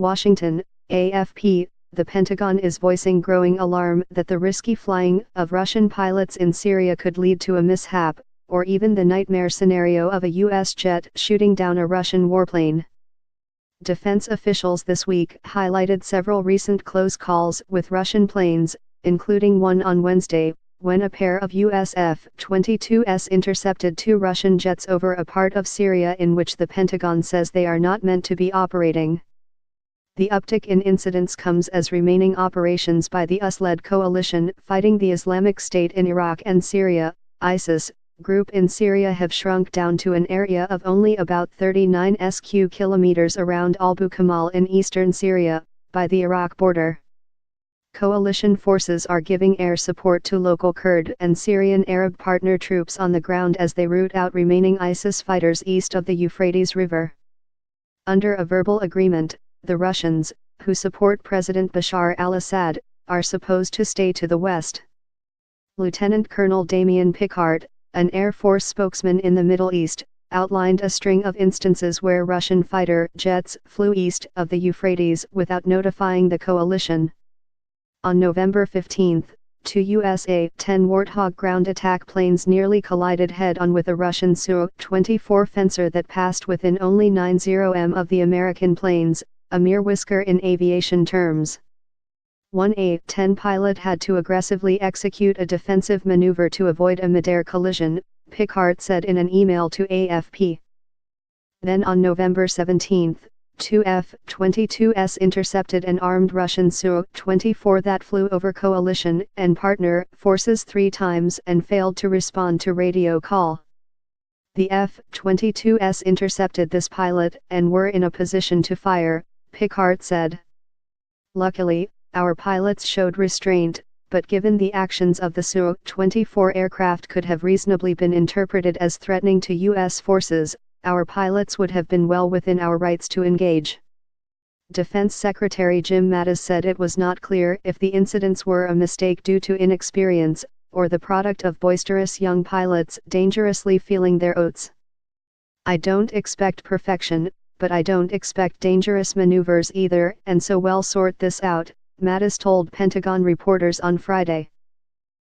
Washington, AFP, the Pentagon is voicing growing alarm that the risky flying of Russian pilots in Syria could lead to a mishap, or even the nightmare scenario of a U.S. jet shooting down a Russian warplane. Defense officials this week highlighted several recent close calls with Russian planes, including one on Wednesday, when a pair of US F-22s intercepted two Russian jets over a part of Syria in which the Pentagon says they are not meant to be operating. The uptick in incidents comes as remaining operations by the US-led coalition fighting the Islamic State in Iraq and Syria, ISIS, group in Syria have shrunk down to an area of only about 39 sq kilometers around Abu Kamal in eastern Syria, by the Iraq border. Coalition forces are giving air support to local Kurd and Syrian Arab partner troops on the ground as they root out remaining ISIS fighters east of the Euphrates River. Under a verbal agreement, the Russians, who support President Bashar al-Assad, are supposed to stay to the west. Lieutenant Colonel Damien Picard, an Air Force spokesman in the Middle East, outlined a string of instances where Russian fighter jets flew east of the Euphrates without notifying the coalition. On November 15, two USA-10 Warthog ground attack planes nearly collided head-on with a Russian Su-24 Fencer that passed within only 90 m of the American planes, a mere whisker in aviation terms. One A-10 pilot had to aggressively execute a defensive maneuver to avoid a mid-air collision, Picard said in an email to AFP. Then on November 17, two F-22s intercepted an armed Russian Su-24 that flew over coalition and partner forces 3 times and failed to respond to radio call. The F-22s intercepted this pilot and were in a position to fire, Picard said. Luckily, our pilots showed restraint, but given the actions of the Su-24 aircraft could have reasonably been interpreted as threatening to U.S. forces, our pilots would have been well within our rights to engage. Defense Secretary Jim Mattis said it was not clear if the incidents were a mistake due to inexperience, or the product of boisterous young pilots dangerously feeling their oats. I don't expect perfection, but I don't expect dangerous maneuvers either, and so we'll sort this out, Mattis told Pentagon reporters on Friday.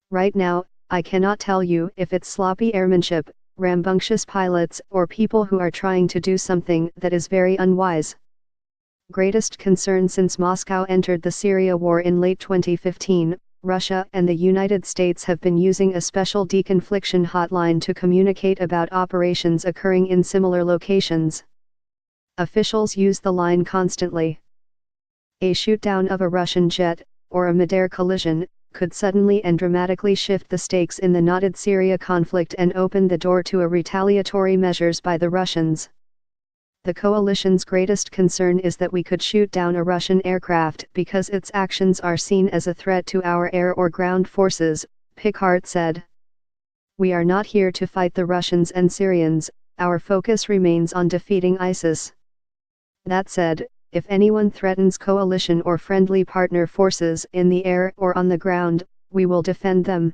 Right now, I cannot tell you if it's sloppy airmanship, rambunctious pilots, or people who are trying to do something that is very unwise. Greatest concern since Moscow entered the Syria war in late 2015, Russia and the United States have been using a special deconfliction hotline to communicate about operations occurring in similar locations. Officials use the line constantly. A shoot-down of a Russian jet, or a mid-air collision, could suddenly and dramatically shift the stakes in the knotted Syria conflict and open the door to retaliatory measures by the Russians. The coalition's greatest concern is that we could shoot down a Russian aircraft because its actions are seen as a threat to our air or ground forces, Picard said. We are not here to fight the Russians and Syrians, our focus remains on defeating ISIS. That said, if anyone threatens coalition or friendly partner forces in the air or on the ground, we will defend them.